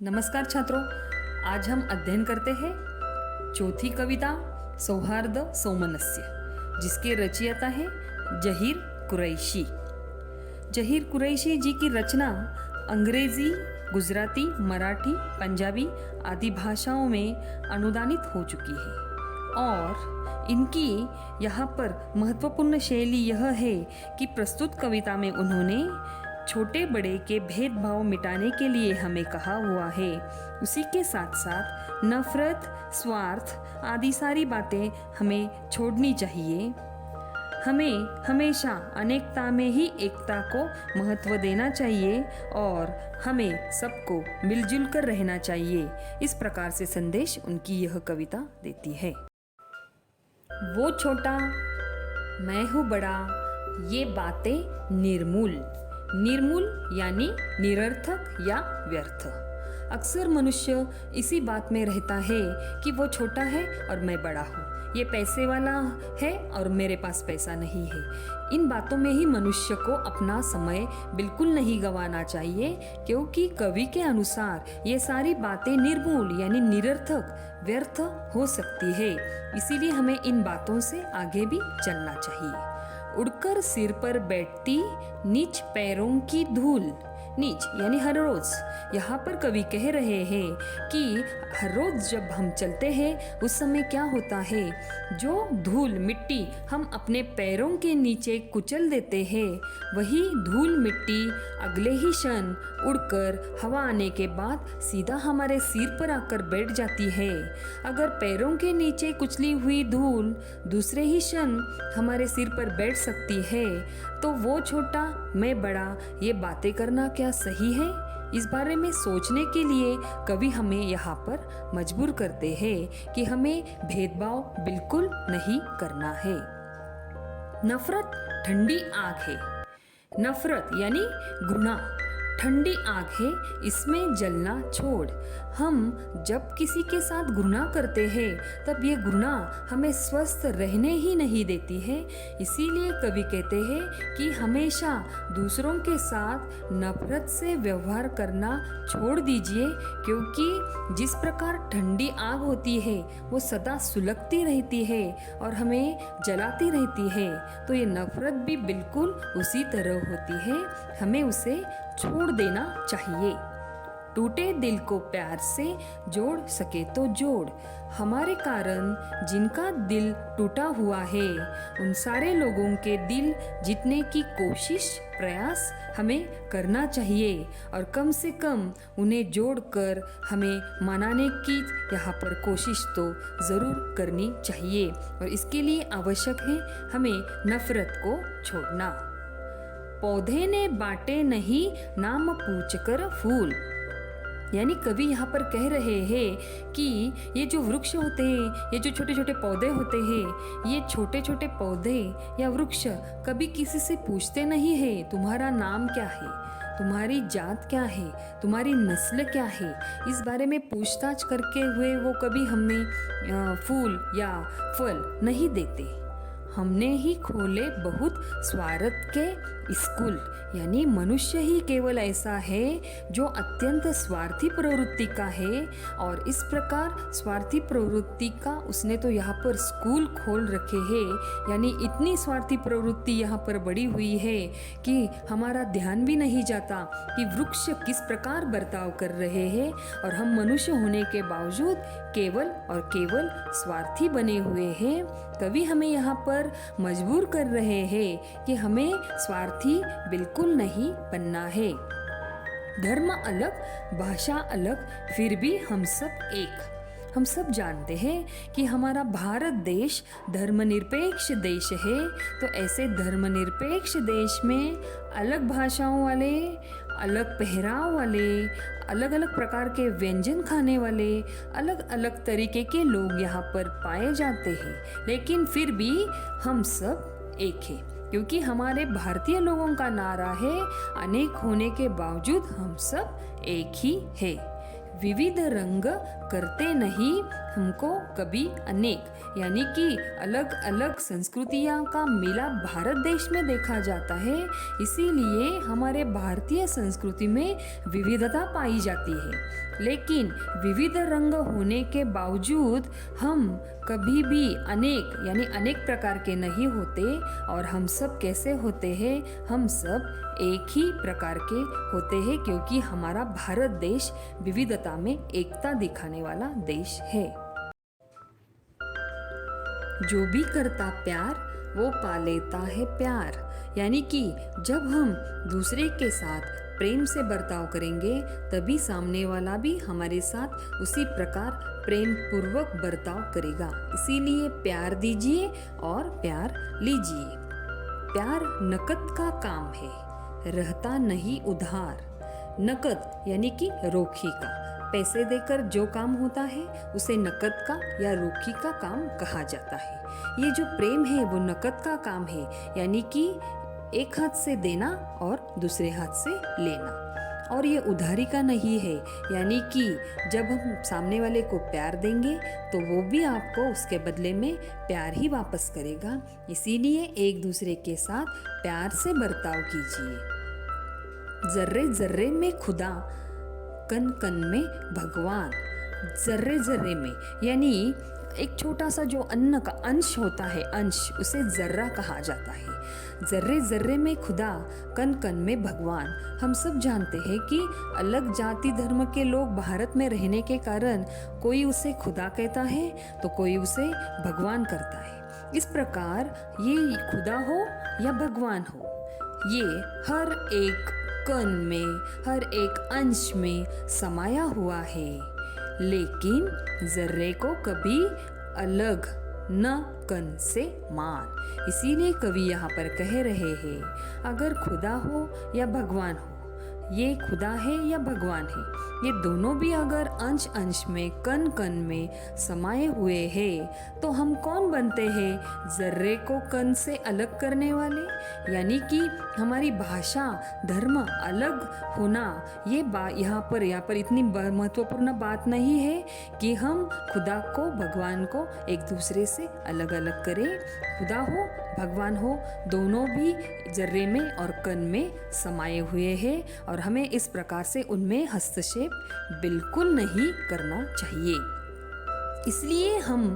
नमस्कार छात्रों, आज हम अध्ययन करते हैं चौथी कविता सौहार्द सौमनस्य, जिसके रचयिता है जहीर कुरैशी। जहीर कुरैशी जी की रचना अंग्रेजी, गुजराती, मराठी, पंजाबी आदि भाषाओं में अनुवादित हो चुकी है और इनकी यहाँ पर महत्वपूर्ण शैली यह है कि प्रस्तुत कविता में उन्होंने छोटे बड़े के भेदभाव मिटाने के लिए हमें कहा हुआ है। उसी के साथ साथ नफरत, स्वार्थ आदि सारी बातें हमें छोड़नी चाहिए। हमें हमेशा अनेकता में ही एकता को महत्व देना चाहिए और हमें सबको मिलजुल कर रहना चाहिए। इस प्रकार से संदेश उनकी यह कविता देती है। वो छोटा, मैं हूँ बड़ा, ये बातें निर्मूल। निर्मूल यानी निरर्थक या व्यर्थ। अक्सर मनुष्य इसी बात में रहता है कि वो छोटा है और मैं बड़ा हूँ, ये पैसे वाला है और मेरे पास पैसा नहीं है। इन बातों में ही मनुष्य को अपना समय बिल्कुल नहीं गंवाना चाहिए, क्योंकि कवि के अनुसार ये सारी बातें निर्मूल यानी निरर्थक, व्यर्थ हो सकती है। इसीलिए हमें इन बातों से आगे भी चलना चाहिए। उड़कर सिर पर बैठती नीच पैरों की धूल। नीच यानी हर रोज। यहाँ पर कवि कह रहे हैं कि हर रोज जब हम चलते हैं उस समय क्या होता है, जो धूल मिट्टी हम अपने पैरों के नीचे कुचल देते हैं, वही धूल मिट्टी अगले ही क्षण उड़कर हवा आने के बाद सीधा हमारे सिर पर आकर बैठ जाती है। अगर पैरों के नीचे कुचली हुई धूल दूसरे ही क्षण हमारे सिर पर बैठ सकती है, तो वो छोटा मैं बड़ा ये बातें करना क्या सही है? इस बारे में सोचने के लिए कवि हमें यहाँ पर मजबूर करते हैं कि हमें भेदभाव बिल्कुल नहीं करना है। नफरत ठंडी आग है। नफरत यानी घृणा ठंडी आग है, इसमें जलना छोड़। हम जब किसी के साथ घृणा करते हैं तब ये घृणा हमें स्वस्थ रहने ही नहीं देती है। इसीलिए कवि कहते हैं कि हमेशा दूसरों के साथ नफरत से व्यवहार करना छोड़ दीजिए, क्योंकि जिस प्रकार ठंडी आग होती है वो सदा सुलगती रहती है और हमें जलाती रहती है, तो ये नफरत भी बिल्कुल उसी तरह होती है। हमें उसे छोड़ देना चाहिए। टूटे दिल को प्यार से जोड़ सके तो जोड़। हमारे कारण जिनका दिल टूटा हुआ है, उन सारे लोगों के दिल जीतने की कोशिश प्रयास हमें करना चाहिए और कम से कम उन्हें जोड़कर हमें मनाने की यहाँ पर कोशिश तो ज़रूर करनी चाहिए। और इसके लिए आवश्यक है हमें नफरत को छोड़ना। पौधे ने बांटे नहीं नाम पूछकर फूल। यानी कवि यहाँ पर कह रहे हैं कि ये जो वृक्ष होते हैं, ये जो छोटे छोटे पौधे होते हैं, ये छोटे छोटे पौधे या वृक्ष कभी किसी से पूछते नहीं है तुम्हारा नाम क्या है, तुम्हारी जात क्या है, तुम्हारी नस्ल क्या है। इस बारे में पूछताछ करके हुए वो कभी हमें फूल या फल नहीं देते। हमने ही खोले बहुत स्वार्थ के स्कूल। यानी मनुष्य ही केवल ऐसा है जो अत्यंत स्वार्थी प्रवृत्ति का है, और इस प्रकार स्वार्थी प्रवृत्ति का उसने तो यहाँ पर स्कूल खोल रखे हैं। यानी इतनी स्वार्थी प्रवृत्ति यहाँ पर बढ़ी हुई है कि हमारा ध्यान भी नहीं जाता कि वृक्ष किस प्रकार बर्ताव कर रहे हैं, और हम मनुष्य होने के बावजूद केवल और केवल स्वार्थी बने हुए हैं। कवि हमें यहाँ पर मजबूर कर रहे हैं कि हमें स्वार्थी बिल्कुल नहीं बनना है। धर्म अलग, भाषा अलग, फिर भी हम सब एक। हम सब जानते हैं कि हमारा भारत देश धर्मनिरपेक्ष देश है, तो ऐसे धर्मनिरपेक्ष देश में अलग भाषाओं वाले, अलग पहराव वाले, अलग अलग प्रकार के व्यंजन खाने वाले, अलग अलग तरीके के लोग यहाँ पर पाए जाते हैं, लेकिन फिर भी हम सब एक हैं, क्योंकि हमारे भारतीय लोगों का नारा है अनेक होने के बावजूद हम सब एक ही है। विविध रंग करते नहीं हमको कभी अनेक, यानी कि अलग अलग संस्कृतियों का मेला भारत देश में देखा जाता है। इसीलिए हमारे भारतीय संस्कृति में विविधता पाई जाती है। लेकिन विविध रंग होने के बावजूद हम कभी भी अनेक यानी अनेक प्रकार के नहीं होते। और हम सब कैसे होते हैं? हम सब एक ही प्रकार के होते हैं, क्योंकि हमारा भारत देश विविधता में एकता दिखाने वाला देश है। जो भी करता प्यार वो पा लेता है प्यार, यानी कि जब हम दूसरे के साथ प्रेम से बर्ताव करेंगे तभी सामने वाला भी हमारे साथ उसी प्रकार प्रेम पूर्वक बर्ताव करेगा। इसीलिए प्यार दीजिए और प्यार लीजिए। प्यार नकद का काम है, रहता नहीं उधार। नकद यानी कि रोखी का, पैसे देकर जो काम होता है उसे नकद का या रोखी का काम कहा जाता है। ये जो प्रेम है वो नकद का काम है, यानी कि एक हाथ से देना और दूसरे हाथ से लेना। और ये उधारी का नहीं है, यानी कि जब हम सामने वाले को प्यार देंगे तो वो भी आपको उसके बदले में प्यार ही वापस करेगा। इसीलिए एक दूसरे के साथ प्यार से बर्ताव कीजिए। जर्रे जर्रे में खुदा, कन कन में भगवान। जर्रे जर्रे में यानी एक छोटा सा जो अन्न का अंश होता है, अंश, उसे जर्रा कहा जाता है। जर्रे जर्रे में खुदा, कन कन में भगवान। हम सब जानते हैं कि अलग जाति धर्म के लोग भारत में रहने के कारण कोई उसे खुदा कहता है तो कोई उसे भगवान करता है। इस प्रकार ये खुदा हो या भगवान हो, ये हर एक कण में, हर एक अंश में समाया हुआ है। लेकिन जर्रे को कभी अलग न कण से मान। इसीलिए कवि यहाँ पर कह रहे हैं, अगर खुदा हो या भगवान हो, ये खुदा है या भगवान है, ये दोनों भी अगर अंश अंश में, कण कण में समाये हुए हैं तो हम कौन बनते हैं? जर्रे को कण से अलग करने वाले। यानी कि हमारी भाषा, धर्म अलग होना, ये यहाँ पर इतनी महत्वपूर्ण बात नहीं है कि हम खुदा को, भगवान को एक दूसरे से अलग अलग करें। खुदा हो, भगवान हो, दोनों भी जर्रे में और कण में समाये हुए हैं और हमें इस प्रकार से उनमें हस्तक्षेप बिल्कुल नहीं करना चाहिए। इसलिए हम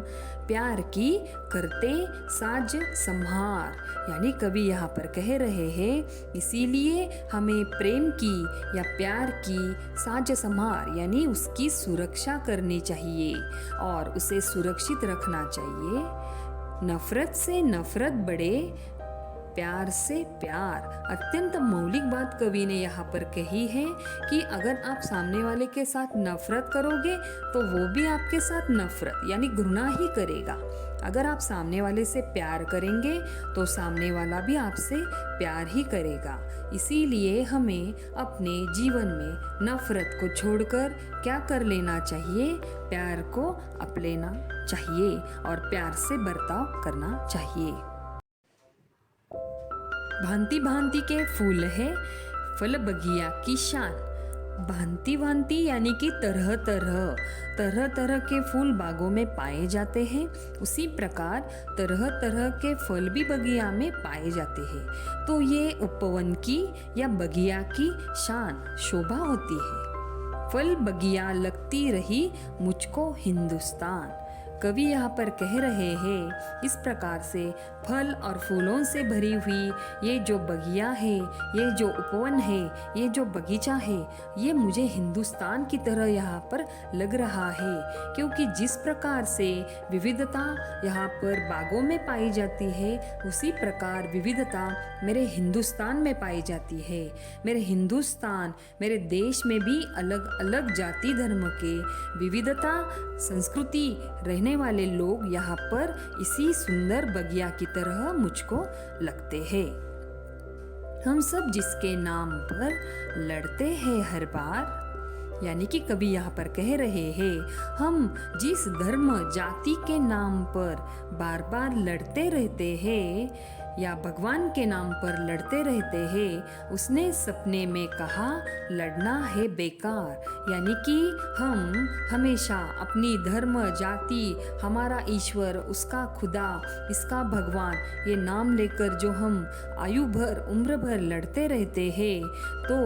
प्यार की करते साज संहार, यानी कवि यहाँ पर कह रहे हैं, इसीलिए हमें प्रेम की या प्यार की साज संहार यानी उसकी सुरक्षा करनी चाहिए और उसे सुरक्षित रखना चाहिए। नफरत से नफरत बढ़े, प्यार से प्यार। अत्यंत मौलिक बात कवि ने यहाँ पर कही है कि अगर आप सामने वाले के साथ नफरत करोगे तो वो भी आपके साथ नफरत यानी घृणा ही करेगा। अगर आप सामने वाले से प्यार करेंगे तो सामने वाला भी आपसे प्यार ही करेगा। इसीलिए हमें अपने जीवन में नफरत को छोड़कर क्या कर लेना चाहिए? प्यार को अपनाना चाहिए और प्यार से बर्ताव करना चाहिए। भांति भांति के फूल है फल बगिया की शान। भांति भांति यानी कि तरह तरह के फूल बागों में पाए जाते हैं, उसी प्रकार तरह तरह के फल भी बगिया में पाए जाते हैं। तो ये उपवन की या बगिया की शान, शोभा होती है। फल बगिया लगती रही मुझको हिंदुस्तान। कवि यहाँ पर कह रहे हैं, इस प्रकार से फल और फूलों से भरी हुई ये जो बगिया है, ये जो उपवन है, ये जो बगीचा है, ये मुझे हिंदुस्तान की तरह यहाँ पर लग रहा है। क्योंकि जिस प्रकार से विविधता यहाँ पर बागों में पाई जाती है, उसी प्रकार विविधता मेरे हिंदुस्तान में पाई जाती है। मेरे हिंदुस्तान, मेरे देश में भी अलग अलग जाति धर्म के विविधता संस्कृति रहने वाले लोग यहाँ पर इसी सुंदर बगिया की तरह मुझको लगते हैं। हम सब जिसके नाम पर लड़ते हैं हर बार, यानी कि कवि यहाँ पर कह रहे हैं, हम जिस धर्म जाति के नाम पर बार बार लड़ते रहते हैं, या भगवान के नाम पर लड़ते रहते हैं, उसने सपने में कहा लड़ना है बेकार। यानी कि हम हमेशा अपनी धर्म, जाति, हमारा ईश्वर, उसका खुदा, इसका भगवान, ये नाम लेकर जो हम आयु भर, उम्र भर लड़ते रहते हैं, तो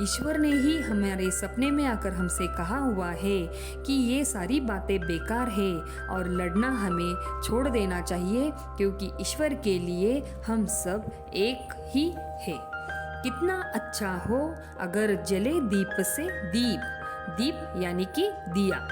ईश्वर ने ही हमारे सपने में आकर हमसे कहा हुआ है कि ये सारी बातें बेकार है और लड़ना हमें छोड़ देना चाहिए, क्योंकि ईश्वर के लिए हम सब एक ही है। कितना अच्छा हो अगर जले दीप से दीप। दीप यानी कि दिया।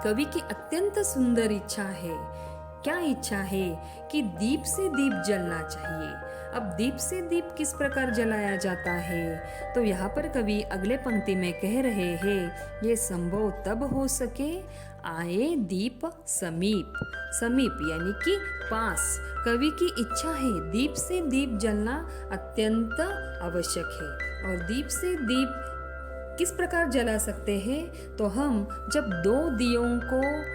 कवि की अत्यंत सुंदर इच्छा है। क्या इच्छा है? कि दीप से दीप जलना चाहिए। अब दीप से दीप किस प्रकार जलाया जाता है? तो यहाँ पर कवि अगले पंक्ति में कह रहे हैं, ये संभव तब हो सके आए दीप समीप। समीप यानी कि पास। कवि की इच्छा है दीप से दीप जलना अत्यंत आवश्यक है। और दीप से दीप किस प्रकार जला सकते हैं? तो हम जब दो दियों को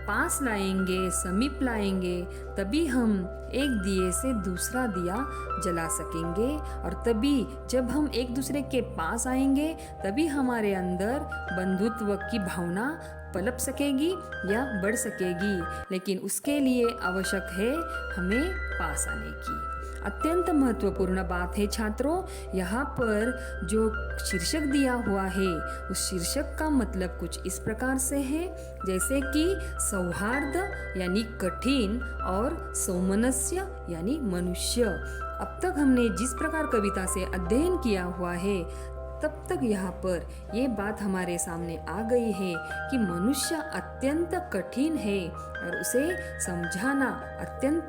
पास लाएंगे, समीप लाएंगे, तभी हम एक दिए से दूसरा दिया जला सकेंगे। और तभी जब हम एक दूसरे के पास आएंगे, तभी हमारे अंदर बंधुत्व की भावना पनप सकेगी या बढ़ सकेगी। लेकिन उसके लिए आवश्यक है हमें पास आने की। अत्यंत महत्वपूर्ण बात है छात्रों, यहाँ पर जो शीर्षक दिया हुआ है उस शीर्षक का मतलब कुछ इस प्रकार से है, जैसे कि सौहार्द यानी कठिन और सौमनस्य यानी मनुष्य। अब तक हमने जिस प्रकार कविता से अध्ययन किया हुआ है, तब तक यहाँ पर ये बात हमारे सामने आ गई है कि मनुष्य अत्यंत कठिन है और उसे समझाना अत्यंत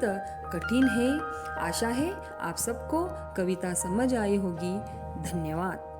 कठिन है। आशा है आप सबको कविता समझ आई होगी। धन्यवाद।